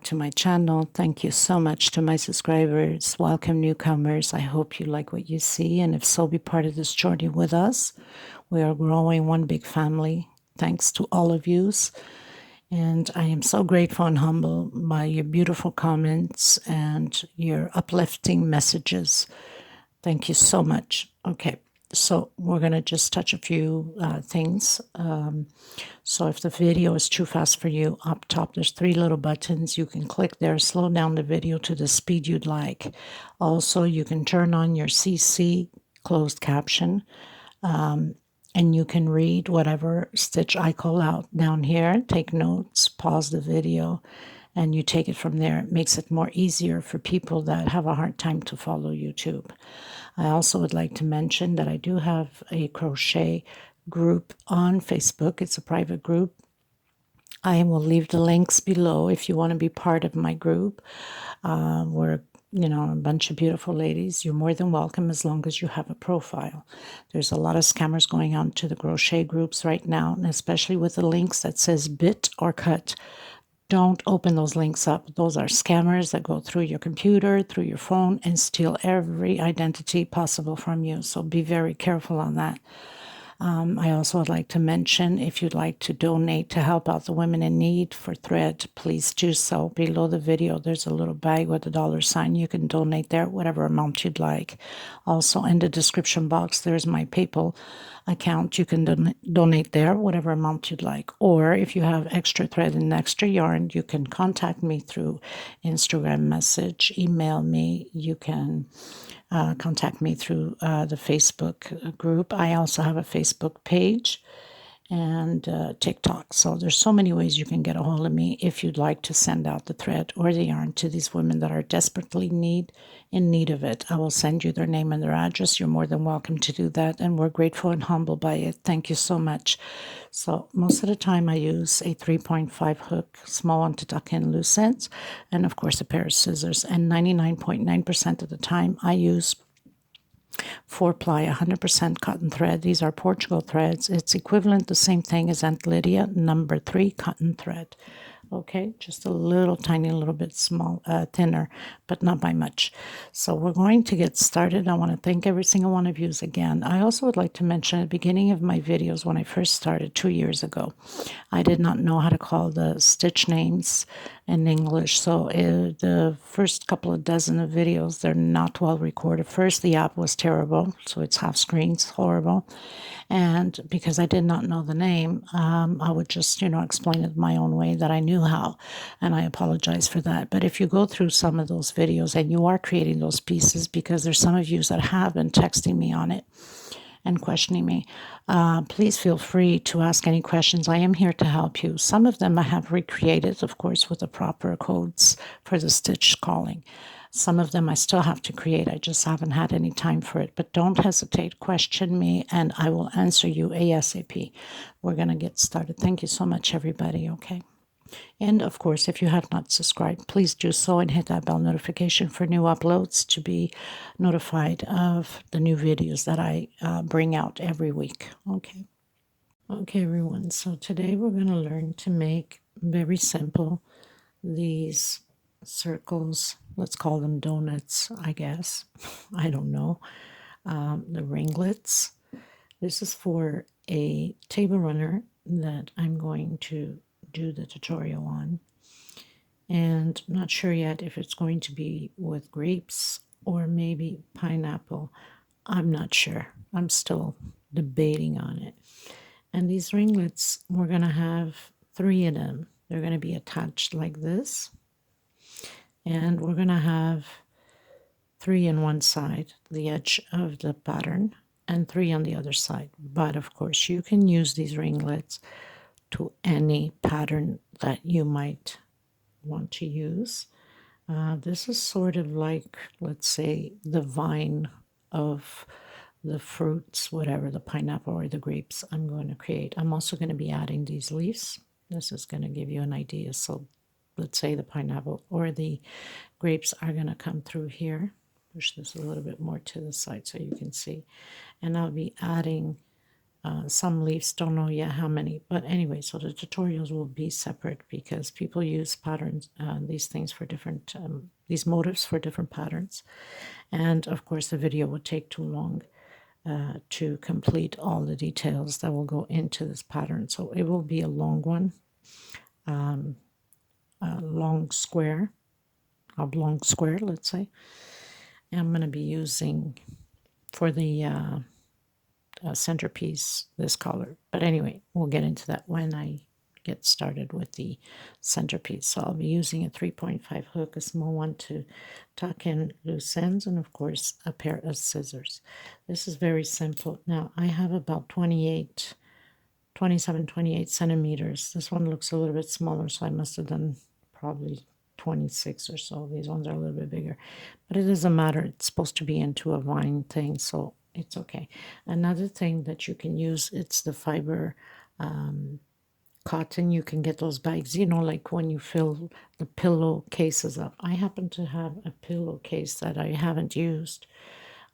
back to my channel. Thank you so much to my subscribers. Welcome newcomers. I hope you like what you see, and if so, be part of this journey with us. We are growing one big family. Thanks to all of yous. And I am so grateful and humbled by your beautiful comments and your uplifting messages. Thank you so much. Okay, so we're going to just touch a few things. So if the video is too fast for you, up top there's 3 little buttons. You can click there, slow down the video to the speed you'd like. Also, you can turn on your CC closed caption. And you can read whatever stitch I call out down here, take notes, pause the video, and you take it from there. It makes it more easier for people that have a hard time to follow YouTube. I also would like to mention that I do have a crochet group on Facebook. It's a private group. I will leave the links below if you want to be part of my group. We're a bunch of beautiful ladies. You're more than welcome as long as you have a profile. There's a lot of scammers going on to the crochet groups right now, and especially with the links that says bit or cut. Don't open those links up. Those are scammers that go through your computer, through your phone, and steal every identity possible from you. So be very careful on that. I also would like to mention, if you'd like to donate to help out the women in need for thread, please do so. Below the video, there's a little bag with a $sign. You can donate there, whatever amount you'd like. Also, in the description box, there's my PayPal account. You can donate there, whatever amount you'd like. Or if you have extra thread and extra yarn, you can contact me through Instagram message, email me. You can contact me through the Facebook group. I also have a Facebook page and TikTok. So there's so many ways you can get a hold of me if you'd like to send out the thread or the yarn to these women that are desperately in need of it. I will send you their name and their address. You're more than welcome to do that, and we're grateful and humbled by it. Thank you so much. So most of the time I use a 3.5 hook, small one to tuck in loose ends, and of course a pair of scissors. And 99.9% of the time I use 4-ply 100% cotton thread. These are Portugal threads. It's equivalent, the same thing as Aunt Lydia, number 3 cotton thread. Okay, just a little tiny little bit thinner, but not by much. So we're going to get started. I want to thank every single one of you again. I also would like to mention at the beginning of my videos, when I first started 2 years ago, I did not know how to call the stitch names in English. So the first couple of dozen of videos, they're not well recorded. First, the app was terrible, so it's half screens, horrible. And because I did not know the name, I would just, explain it my own way that I knew how. And I apologize for that. But if you go through some of those videos and you are creating those pieces, because there's some of you that have been texting me on it and questioning me, please feel free to ask any questions. I am here to help you. Some of them I have recreated, of course, with the proper codes for the stitch calling. Some of them I still have to create. I just haven't had any time for it. But don't hesitate. Question me, and I will answer you ASAP. We're going to get started. Thank you so much, everybody, okay? And, of course, if you have not subscribed, please do so and hit that bell notification for new uploads to be notified of the new videos that I bring out every week, okay? Okay, everyone, so today we're going to learn to make very simple these circles. Let's call them donuts, I guess. I don't know. The ringlets. This is for a table runner that I'm going to do the tutorial on. And I'm not sure yet if it's going to be with grapes or maybe pineapple. I'm not sure. I'm still debating on it. And these ringlets, we're going to have 3 of them. They're going to be attached like this. And we're going to have 3 on one side, the edge of the pattern, and 3 on the other side. But of course, you can use these ringlets to any pattern that you might want to use. This is sort of like, let's say, the vine of the fruits, whatever, the pineapple or the grapes I'm going to create. I'm also going to be adding these leaves. This is going to give you an idea. So let's say the pineapple or the grapes are going to come through here. Push this a little bit more to the side so you can see. And I'll be adding some leaves, don't know yet how many, but anyway, so the tutorials will be separate because people use patterns, these things for different, these motifs for different patterns. And of course, the video would take too long to complete all the details that will go into this pattern. So it will be a long one, a long square, oblong square, let's say. And I'm going to be using for the centerpiece this color. But anyway, we'll get into that when I get started with the centerpiece. So I'll be using a 3.5 hook, a small one to tuck in loose ends, and of course a pair of scissors. This is very simple. Now I have about 27, 28 centimeters. This one looks a little bit smaller, so I must have done probably 26 or so. These ones are a little bit bigger, but it doesn't matter. It's supposed to be into a vine thing, so it's okay. Another thing that you can use, it's the fiber cotton. You can get those bags, you know, like when you fill the pillow cases up. I happen to have a pillowcase that I haven't used.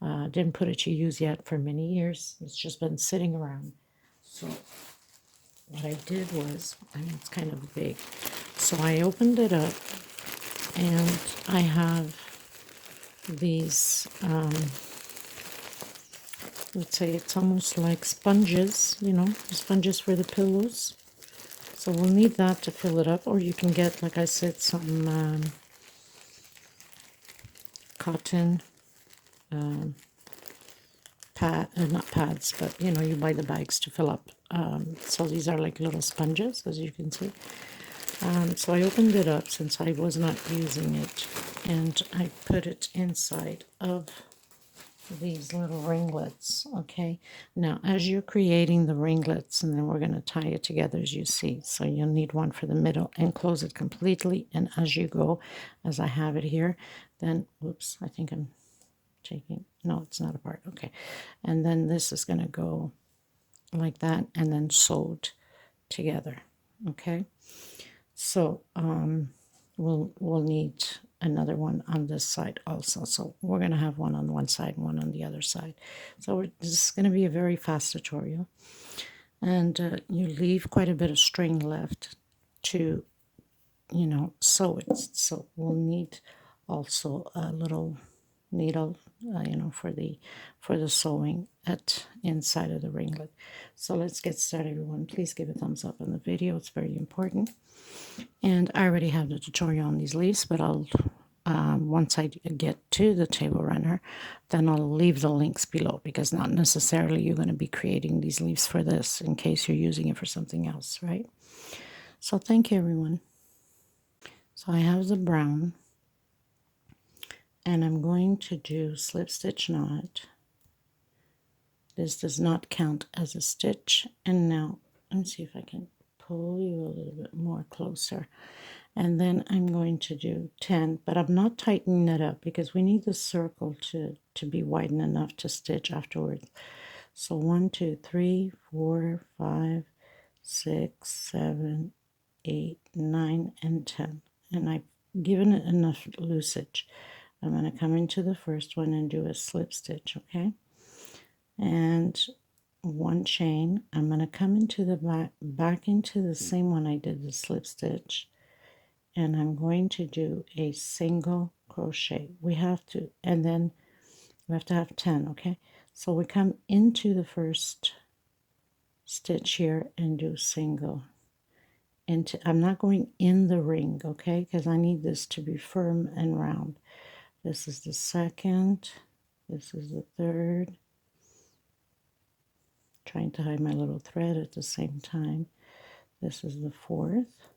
Didn't put it to use yet for many years. It's just been sitting around. So what I did was, I mean, it's kind of big. So I opened it up and I have these, let's say it's almost like sponges, you know, sponges for the pillows. So we'll need that to fill it up, or you can get, like I said, some cotton not pads, but you know, you buy the bags to fill up. So these are like little sponges, as you can see. So I opened it up since I was not using it, and I put it inside of these little ringlets. Okay, now as you're creating the ringlets, and then we're going to tie it together as you see, so you'll need one for the middle and close it completely, and as you go, as I have it here, then whoops, I think I'm taking, no, it's not apart. Okay, and then this is going to go like that and then sewed together. Okay, so we'll need another one on this side also. So we're going to have one on one side and one on the other side. So this is going to be a very fast tutorial, and you leave quite a bit of string left to, you know, sew it. So we'll need also a little needle, you know, for the sewing at inside of the ringlet. So let's get started, everyone. Please give a thumbs up on the video. It's very important. And I already have the tutorial on these leaves, but I'll once I get to the table runner, then I'll leave the links below, because not necessarily you're going to be creating these leaves for this in case you're using it for something else, right? So thank you, everyone. So I have the brown, and I'm going to do slip stitch knot. This does not count as a stitch. And now let me see if I can pull you a little bit more closer. And then I'm going to do 10, but I'm not tightening it up because we need the circle to be wide enough to stitch afterwards. So 1, 2, 3, 4, 5, 6, 7, 8, 9, and 10. And I've given it enough loosage. I'm going to come into the first one and do a slip stitch, okay? And one chain. I'm going to come into the back into the same one I did the slip stitch, and I'm going to do a single crochet. We have to, and then we have to have 10, okay? So we come into the first stitch here and do single. I'm not going in the ring, okay? Because I need this to be firm and round. This is the second. This is the third. Trying to hide my little thread at the same time. This is the fourth.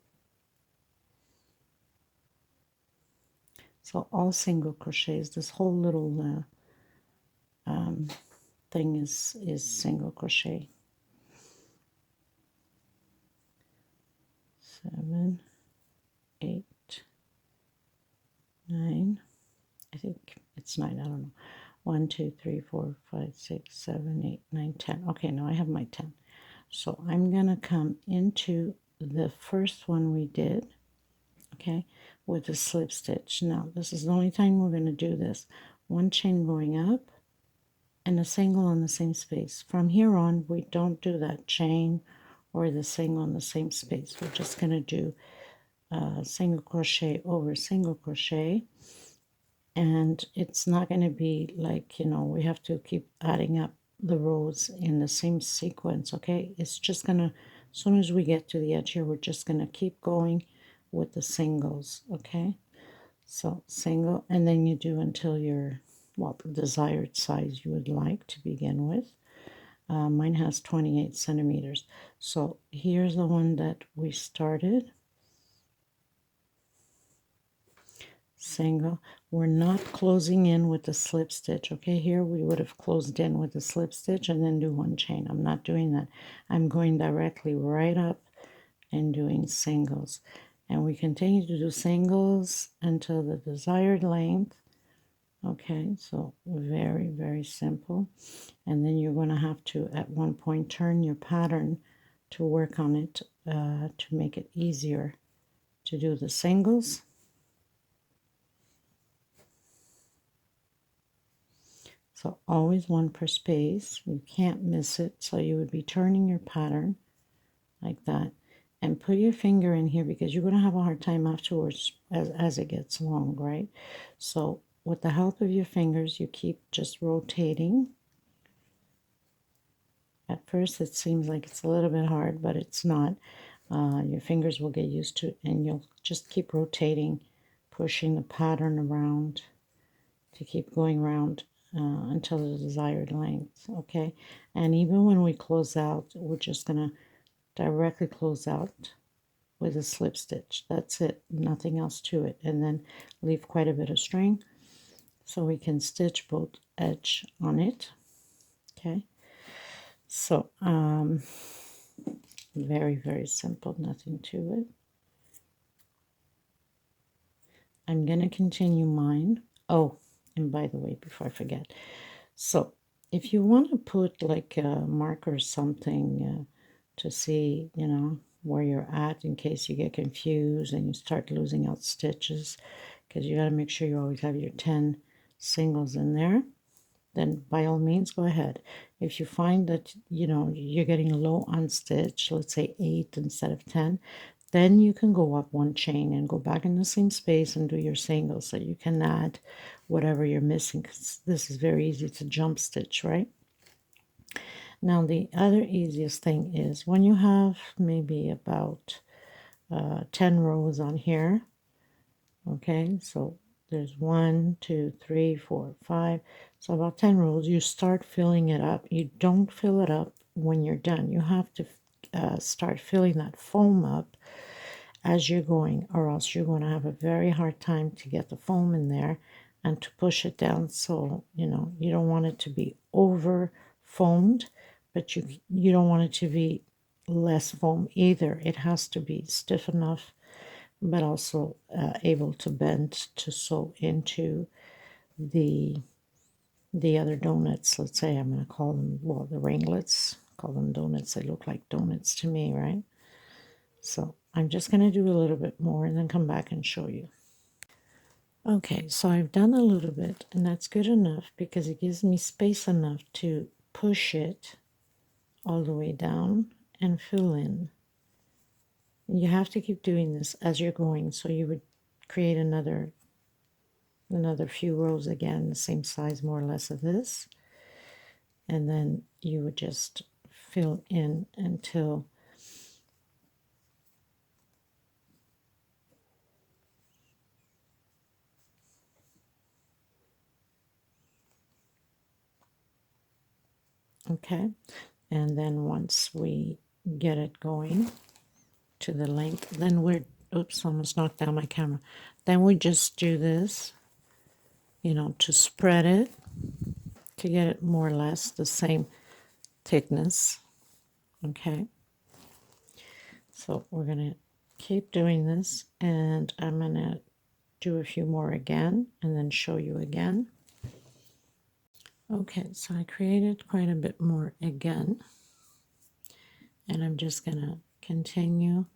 So all single crochets. This whole little thing is single crochet. 7, 8, 9. I think it's 9. I don't know. 1, 2, 3, 4, 5, 6, 7, 8, 9, 10. Okay, now I have my 10. So I'm going to come into the first one we did, okay, with a slip stitch. Now, this is the only time we're going to do this. One chain going up, and a single on the same space. From here on, we don't do that chain or the single on the same space. We're just going to do single crochet over single crochet, and it's not going to be like, you know, we have to keep adding up the rows in the same sequence. Okay, it's just gonna, as soon as we get to the edge here, we're just gonna keep going with the singles. Okay, so single, and then you do until you're, well, the desired size you would like to begin with. Mine has 28 centimeters, so here's the one that we started. Single. We're not closing in with the slip stitch. Okay, here we would have closed in with the slip stitch and then do one chain. I'm not doing that. I'm going directly right up and doing singles, and we continue to do singles until the desired length. Okay, so very, very simple. And then you're going to have to at one point turn your pattern to work on it to make it easier to do the singles. So always one per space. You can't miss it. So you would be turning your pattern like that. And put your finger in here because you're going to have a hard time afterwards as it gets long, right? So with the help of your fingers, you keep just rotating. At first it seems like it's a little bit hard, but it's not. Your fingers will get used to it, and you'll just keep rotating, pushing the pattern around to keep going around until the desired length. Okay, and even when we close out, we're just gonna directly close out with a slip stitch. That's it, nothing else to it, and then leave quite a bit of string so we can stitch both edge on it. Okay, so very, very simple, nothing to it. I'm gonna continue mine. Oh, and by the way, before I forget, so if you want to put like a marker or something to see, you know, where you're at in case you get confused and you start losing out stitches, because you got to make sure you always have your 10 singles in there, then by all means go ahead. If you find that, you know, you're getting low on stitch, let's say 8 instead of 10, then you can go up one chain and go back in the same space and do your singles, so you can add whatever you're missing, because this is very easy to jump stitch, right? Now the other easiest thing is when you have maybe about 10 rows on here. Okay, so there's 1, 2, 3, 4, 5, so about 10 rows. You start filling it up. You don't fill it up when you're done. You have to start filling that foam up as you're going, or else you're going to have a very hard time to get the foam in there and to push it down. So, you know, you don't want it to be over foamed, but you don't want it to be less foam either. It has to be stiff enough, but also able to bend to sew into the other donuts. Let's say I'm going to call them, well, the ringlets. Call them donuts. They look like donuts to me, right? So I'm just going to do a little bit more and then come back and show you. Okay, so I've done a little bit, and that's good enough because it gives me space enough to push it all the way down and fill in. You have to keep doing this as you're going, so you would create another few rows again, the same size more or less of this, and then you would just fill in until okay, and then once we get it going to the length, then we're, oops, almost knocked down my camera, then we just do this, you know, to spread it, to get it more or less the same thickness. Okay, so we're gonna keep doing this, and I'm gonna do a few more again and then show you again. Okay, so I created quite a bit more again, and I'm just gonna continue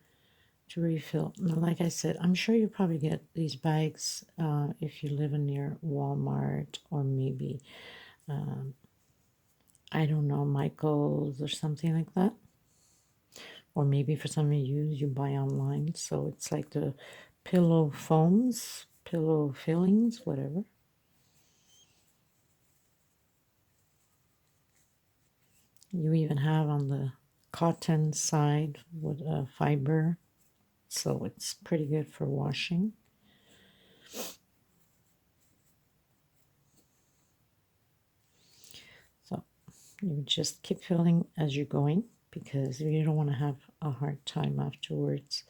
to refill. Now, like I said, I'm sure you probably get these bags if you live near Walmart, or maybe I don't know, Michael's or something like that. Or maybe for some of you buy online. So it's like the pillow foams, pillow fillings, whatever. You even have on the cotton side with a fiber. So it's pretty good for washing. So you just keep filling as you're going, because you don't want to have a hard time afterwards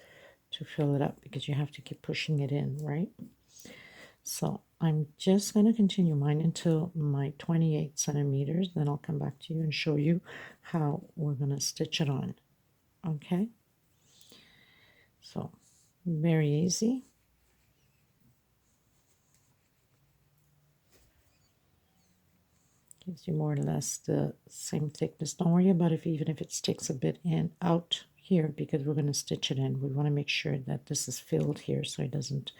to fill it up, because you have to keep pushing it in, right? So I'm just going to continue mine until my 28 centimeters. Then I'll come back to you and show you how we're going to stitch it on. Okay? So very easy. Gives you more or less the same thickness. Don't worry about it even if it sticks a bit in out here, because we're going to stitch it in. We want to make sure that this is filled here so it doesn't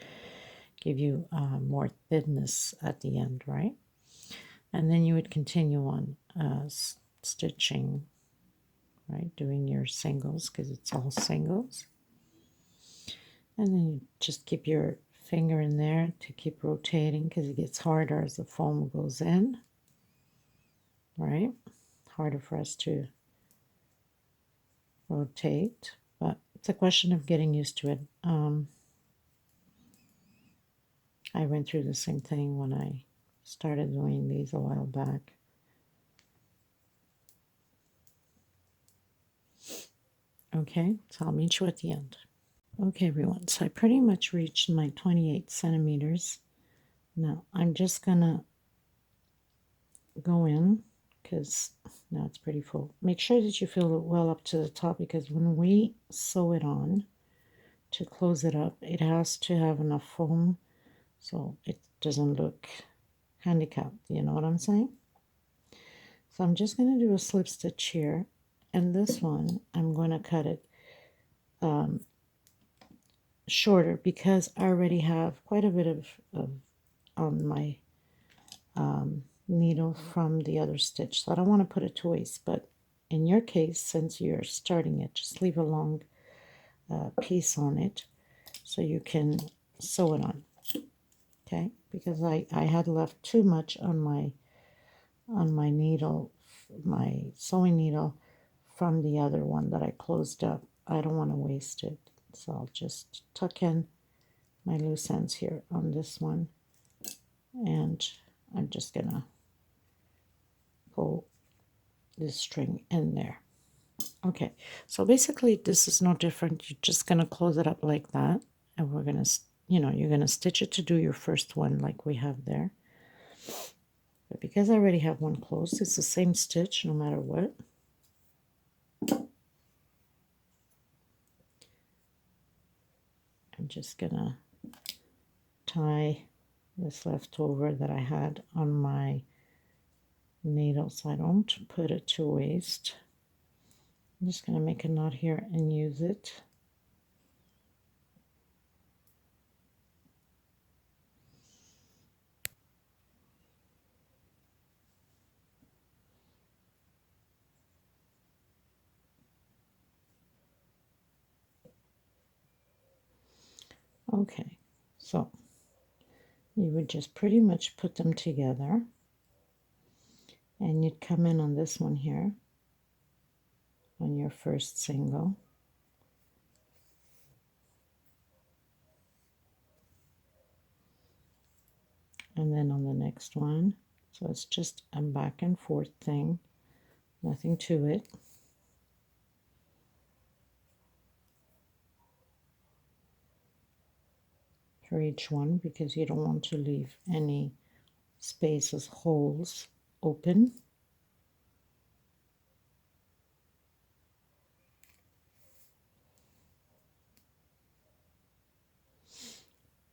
give you more thinness at the end, right? And then you would continue on stitching, right, doing your singles, because it's all singles. And then you just keep your finger in there to keep rotating, because it gets harder as the foam goes in, right? Harder for us to rotate, but it's a question of getting used to it. I went through the same thing when I started doing these a while back. Okay, so I'll meet you at the end. Okay, everyone, so I pretty much reached my 28 centimeters. Now I'm just gonna go in, because now it's pretty full. Make sure that you fill it well up to the top, because when we sew it on to close it up, it has to have enough foam so it doesn't look handicapped. You know what I'm saying? So I'm just going to do a slip stitch here, and this one I'm going to cut it shorter, because I already have quite a bit of on my needle from the other stitch, so I don't want to put it to waste. But in your case, since you're starting it, just leave a long piece on it so you can sew it on. Okay, because I had left too much on my needle, my sewing needle, from the other one that I closed up. I don't want to waste it, so I'll just tuck in my loose ends here on this one, and I'm just gonna pull this string in there. Okay, so basically this is no different. You're just gonna close it up like that, and we're gonna, you're gonna stitch it to do your first one like we have there. But because I already have one closed, it's the same stitch no matter what. I'm just gonna tie this leftover that I had on my needle so I don't put it to waste. I'm just gonna make a knot here and use it. Okay, so you would just pretty much put them together, and you'd come in on this one here on your first single, and then on the next one. So it's just a back and forth thing, nothing to it. For each one, because you don't want to leave any spaces, holes open.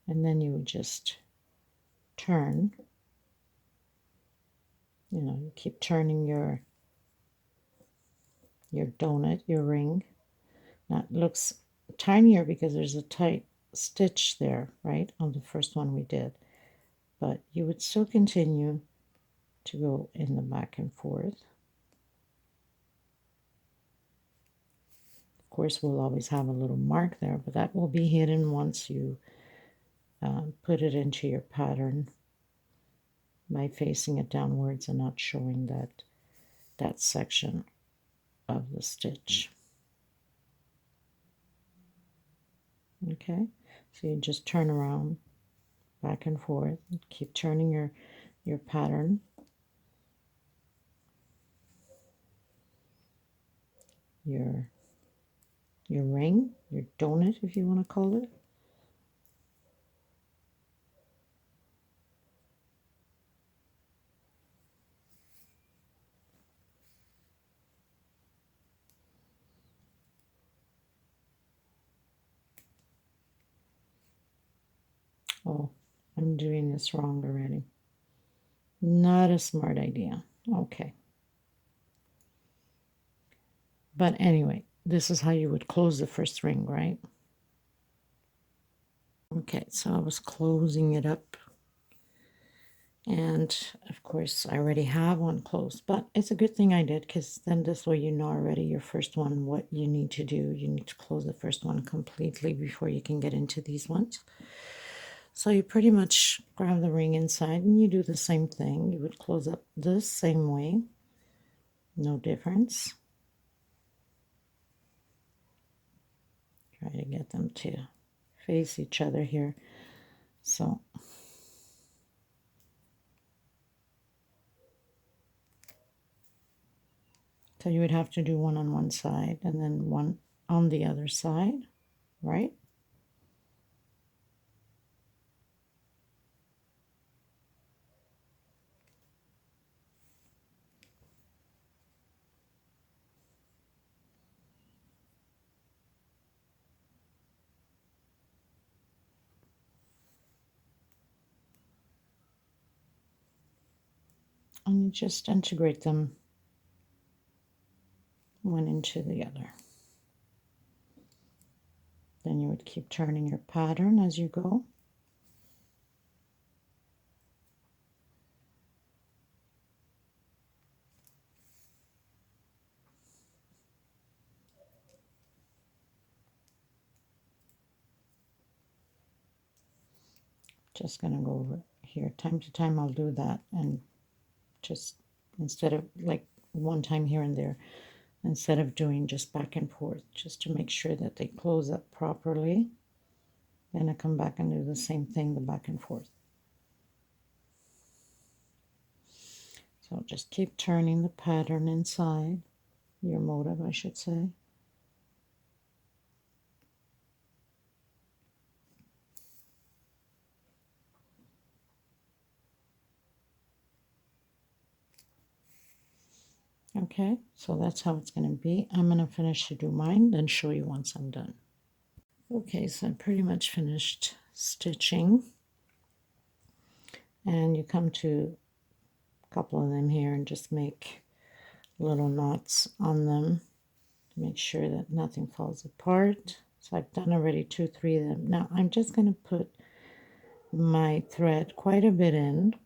And then you would just turn, you keep turning your donut, your ring. Now it looks tinier because there's a tight stitch there, right, on the first one we did. But you would still continue to go in the back and forth. course, we'll always have a little mark there, but that will be hidden once you put it into your pattern by facing it downwards and not showing that section of the stitch. Okay, so you just turn around back and forth, keep turning your pattern. Your ring, your donut, if you want to call it. Oh, I'm doing this wrong already. Not a smart idea. Okay. But anyway, this is how you would close the first ring, right? Okay, so I was closing it up. And of course, I already have one closed, but it's a good thing I did, because then this way you know already your first one what you need to do. You need to close the first one completely before you can get into these ones. So you pretty much grab the ring inside and you do the same thing. You would close up the same way, no difference. Try to get them to face each other here. So you would have to do one on one side and then one on the other side, right? And you just integrate them one into the other. Then you would keep turning your pattern as you go. Just going to go over here. Time to time I'll do that, and just instead of like one time here and there, instead of doing just back and forth, just to make sure that they close up properly. Then I come back and do the same thing, the back and forth. So just keep turning the pattern inside, your motive, I should say. Okay, so that's how it's going to be. I'm going to finish to do mine, then show you once I'm done. Okay, so I'm pretty much finished stitching. And you come to a couple of them here and just make little knots on them to make sure that nothing falls apart. So I've done already 2, 3 of them. Now I'm just going to put my thread quite a bit in,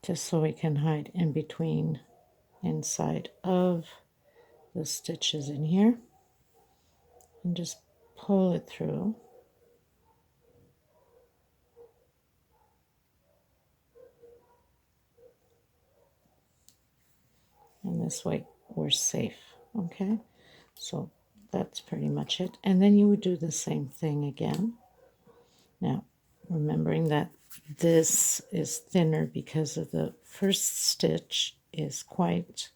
just so we can hide in between inside of the stitches in here, and just pull it through. And this way we're safe. Okay, so that's pretty much it. And then you would do the same thing again. Now, remembering that this is thinner because of the first stitch is quite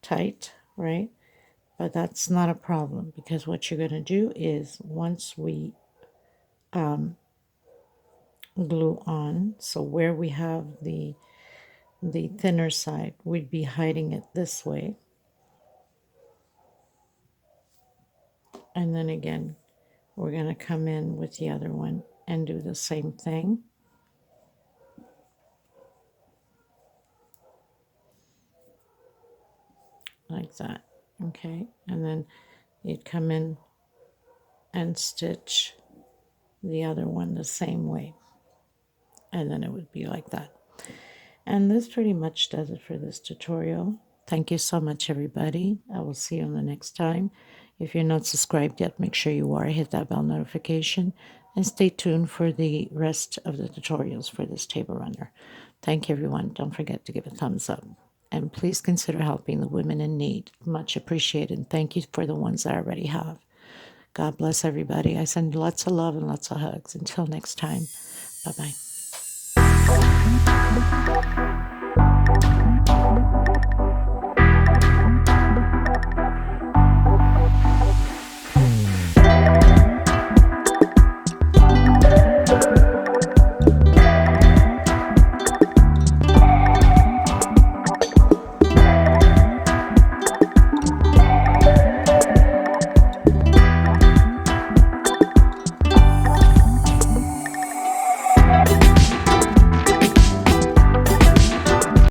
tight, right? But that's not a problem, because what you're going to do is once we glue on, so where we have the thinner side, we'd be hiding it this way. And then again, we're going to come in with the other one and do the same thing. Like that, okay? And then you'd come in and stitch the other one the same way. And then it would be like that. And this pretty much does it for this tutorial. Thank you so much, everybody. I will see you on the next time. If you're not subscribed yet, make sure you are. Hit that bell notification and stay tuned for the rest of the tutorials for this table runner. Thank you, everyone. Don't forget to give a thumbs up. And please consider helping the women in need. Much appreciated. And thank you for the ones that I already have. God bless everybody. I send lots of love and lots of hugs. Until next time, bye-bye.